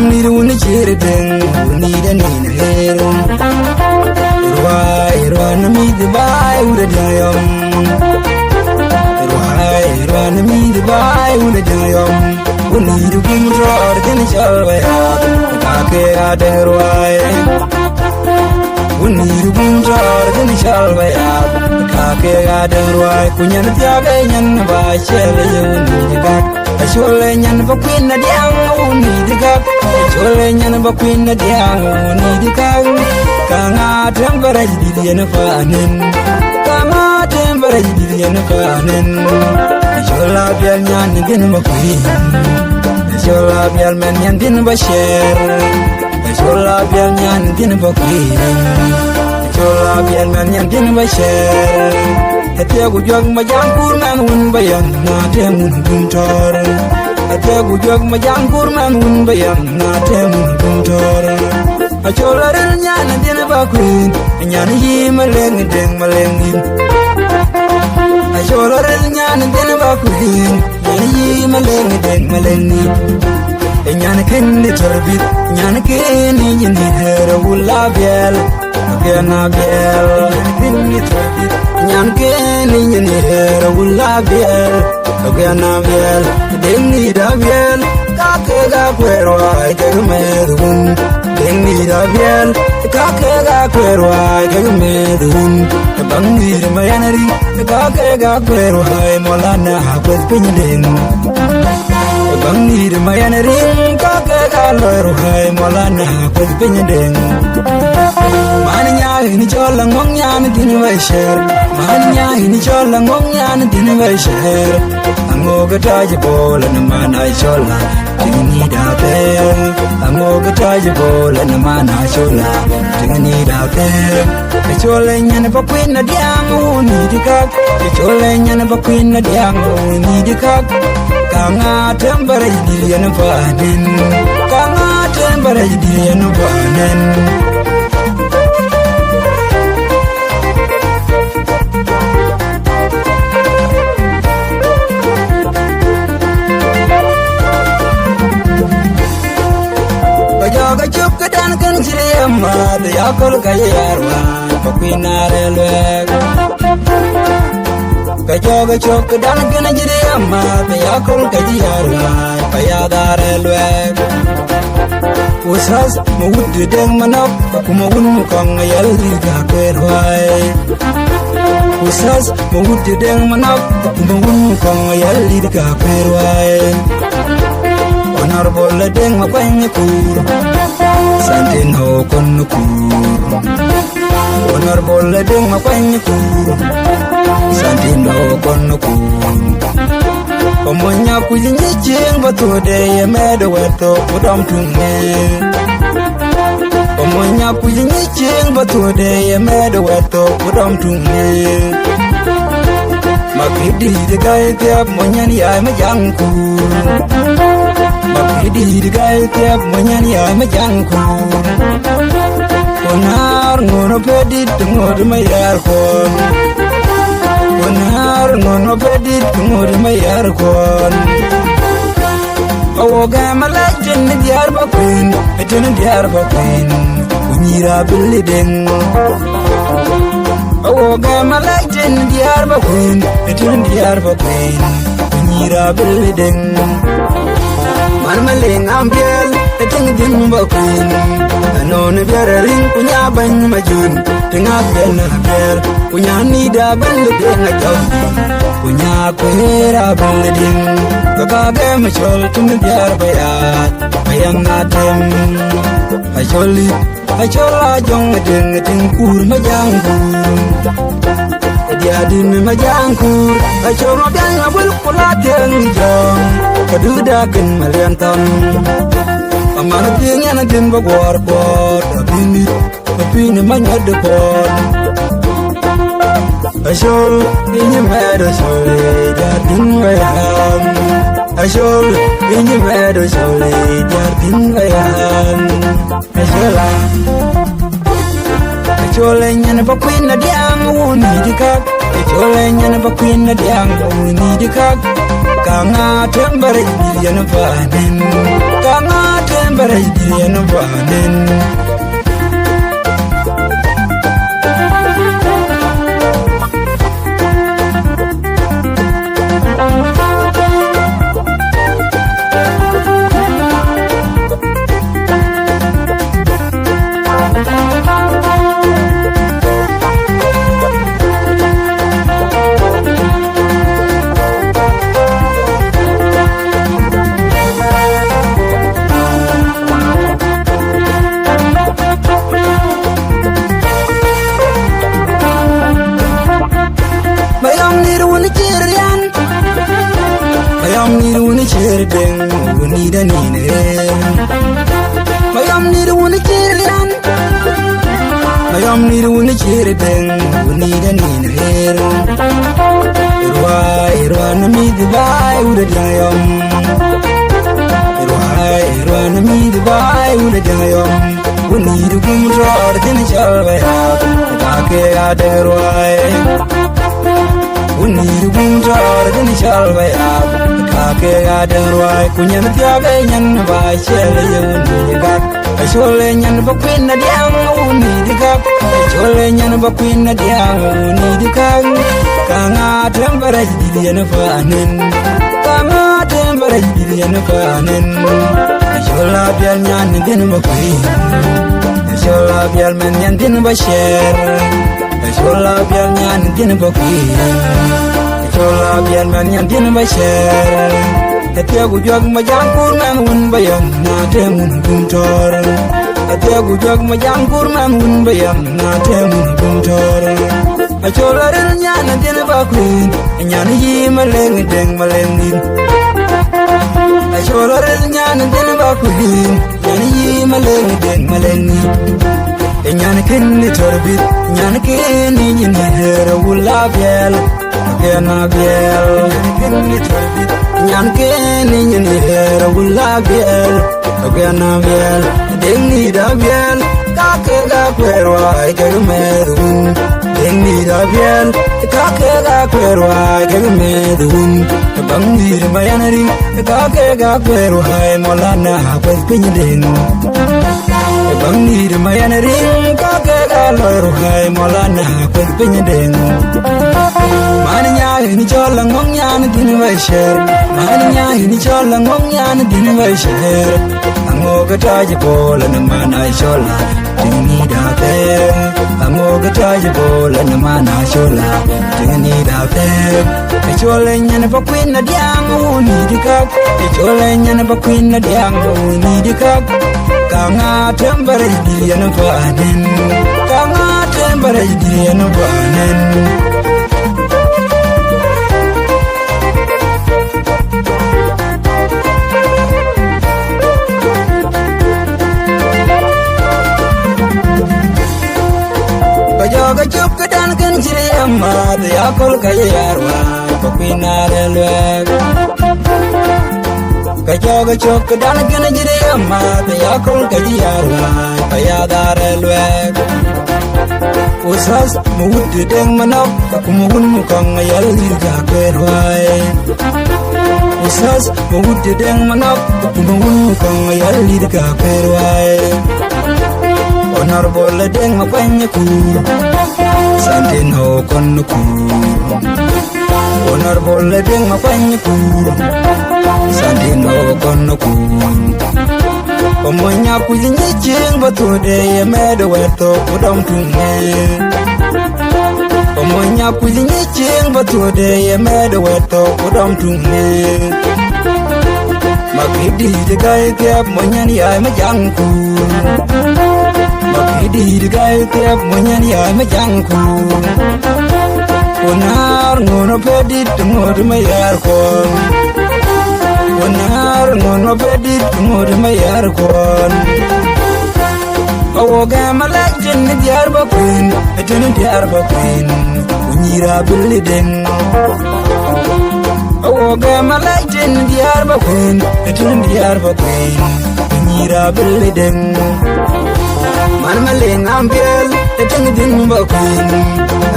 ni runi chirdeng ni da ni na hero Ruai na mi de bai ura dayom Ruai na mi de bai ura dayom Uni du king roar din chalwa ya ka ke ade ruai Uni du king roar din chalwa ya ka ke ade ruai kunyan tiaga nyan ba chele uni diga Chole nyan ba queen na diang uni diga Chole nyan ba queen na diang uni diga Kanga tembara jidi na fanen Kanga tembara jidi na fanen Chola bial nyan din ba queen Chola bial men nyan din ba share Chola bial nyan din ba queen Chola bial men nyan din ba share Ate gu jog ma jangkur man un bayan na temun guntor Ate gu jog ma jangkur man un bayan na temun guntor Achola rel nyana din ba queen nyana yi maleng deng maleng yin Achola rel nyana din ba queen nyana yi maleng deng maleng yin Nyana ken ni torbit nyana ken ni ni hera wula biel Gana biel nyana ken ni torbit Nyan keni ni hera wula biel Gana biel deng ni da biel Kake ga kwero ay ke medun Deng ni da biel Kake ga kwero ay ke medun Bang ni mayanari Kake ga kwero ay molana kwet pinyadeng Bang ni mayanari Kake ga kwero ay molana kwet pinyadeng Manya ini chola ngong nyan dini vai share Manya ini chola ngong nyan dini vai share Ango gataje bola na mana chola Dini da ter Ango gataje bola na mana chola Dini da ter Chola nyan pa queen na diang uni dikak Chola nyan pa queen na diang uni dikak Kanga tembara jidi na fanen Kanga tembara jidi na fanen Kajoga chuk kedan kan chiriyama de yakol kayarwa pakwinare lwek Kajoga chuk kedan kan chiriyama de yakol kayarwa payadare lwek Usas mawud deng manok kuma wun kong yalri ga kwerwai Usas mawud deng manok kuma wun kong yalri ga kwerwai Honorable deng mapanya kur Santin ho kon kur Honorable deng mapanya kur Santin ho kon kur Omonya kujinyi ching batu de yemedo weto kudam tunge Omonya kujinyi ching batu de yemedo weto kudam tunge Makidi de gai tiap monyani ay majangkur Makidi de gai tiap monyani ay majangkur Onar ngono pedit ngod mayar kon Onar ngono pedit ngod mayar kon Awoga malajen diar bakwin eten diar bakwin Unyira bilideng Awoga malajen diar bakwin eten diar bakwin Unyira bilideng Marmaleng ambiel eten din bakwin Anon biararing punya ban majun tengah bel na bel punya nida bilideng ajaw punya kwera bilideng Kakabe machol tum diar bayat bayang natem Acholi achola jong ding kur majangkur Diadin majangkur achol mabyan abul kulateng jong Kaduda ken maliantam Amana ting yana din bagwar pot Apini manyad pot Achol inye medo chole jardin bayam Achol inye medo chole jardin bayam Achola Achole nyana pa queen na diang uni dikak Achole nyana pa queen na diang uni dikak Kanga tembare jidi yana fanen Kanga tembare tembaraj diyen banen Deng wuni da ni ne mayam ni da wuni chirian mayam ni da wuni chiri deng wuni da ni ne irwa na mi di bai uda dayom irwa na mi di bai uda dayom wuni da gum ror din chalwa ya ka ke aderwai wuni da gum ror din chalwa ya Kake aderwai kunyan tiaga nyan ba chele yuni digak Chole nyan ba queen na diang uni digak Chole nyan ba queen na diang uni digak Kanga tembaraj dilian fanen Kanga tembaraj dilian fanen Chola bial nyan din ba queen Chola bial men nyan din ba share Chola bial nyan din ba queen Chola bial man yan din ba share Atia gu jog ma jang kur man un bayam na te mun guntor Atia gu jog ma jang kur man un bayam na te mun guntor Chola rel nyan din ba queen nyan yi maleng deng maleng din Chola rel nyan din ba queen nyan yi maleng deng maleng din Nyan ken ni torbit nyan ken ni ni hera wula biel Gana biel nyan keni ni hera wula biel Gana biel dengi da biel kake ga kwerwa ke medun dengi da biel kake ga kwerwa ke medun bangir mayanari kake ga kwerwa molana kwes pinyden bangir mayanari kake ga lorwa molana kwes pinyden Maninya ini chola ngongyan din vai share Maninya ini chola ngongyan din vai share Ango gataje bola na mana chola dini da te Ango gataje bola na mana chola dini da te Chola nyane ba queen na diang uni dikak Chola nyane ba queen na diang uni dikak Kanga tembare diyan fanen Kanga tembare diyan fanen Kajoga chuk kedan kan jiri amma ya kol kayarwa kopina relweg Kajoga chuk kedan kan jiri amma ya kol kayarwa payada relweg Usas mud deng manok kumugun mukang ayal dirga kerwai Usas mud deng manok kumugun mukang ayal dirga kerwai Honorable deng mapanya ku Santin ho kon ku Honorable deng mapanya ku Santin ho kon ku Pemanya ku jinjing batu de yemedo weto kudom tunge Pemanya ku jinjing batu de yemedo weto kudom tunge Makidi de gai tiap manyani ay majangku Makidi de gai tiap manyani ay majangku Onar ngono pedit ngod mayar kon Onar ngono pedit ngod mayar kon Awoga malajen diar ba queen eten diar ba queen unyira biliden Awoga malajen diar ba queen eten diar ba queen unyira biliden Man maleng ambiel Eteng din ba queen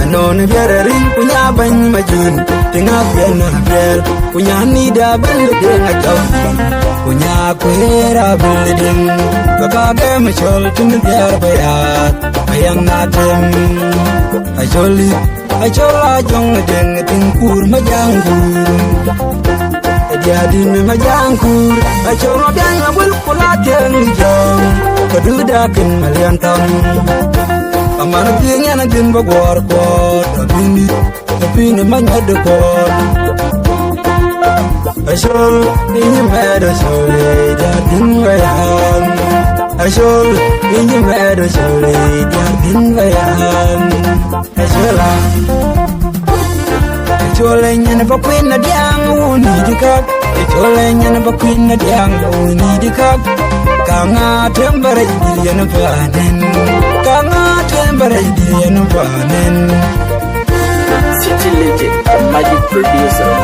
anon biararin punya ban majun tinga bena bel punya ni da bel de ngajaw punya kwera bel din baka ga machol tin biar bayat bayang natem ajoli ajola jong den tin kur majanggur dia din majanggur ajola biang abul kulaten jong keduda kin malian tam amana pinya na din bagwar ko tapini manya de ko ashol inyi meda shole da din wayan ashol inyi meda shole da din wayan ashola ashole nyana bakwin na diang uni dikak ashole nyana bakwin na diang uni dikak kanga tembara idiyan fanen kanga tembara idiyan fanen City Legend, magic producer.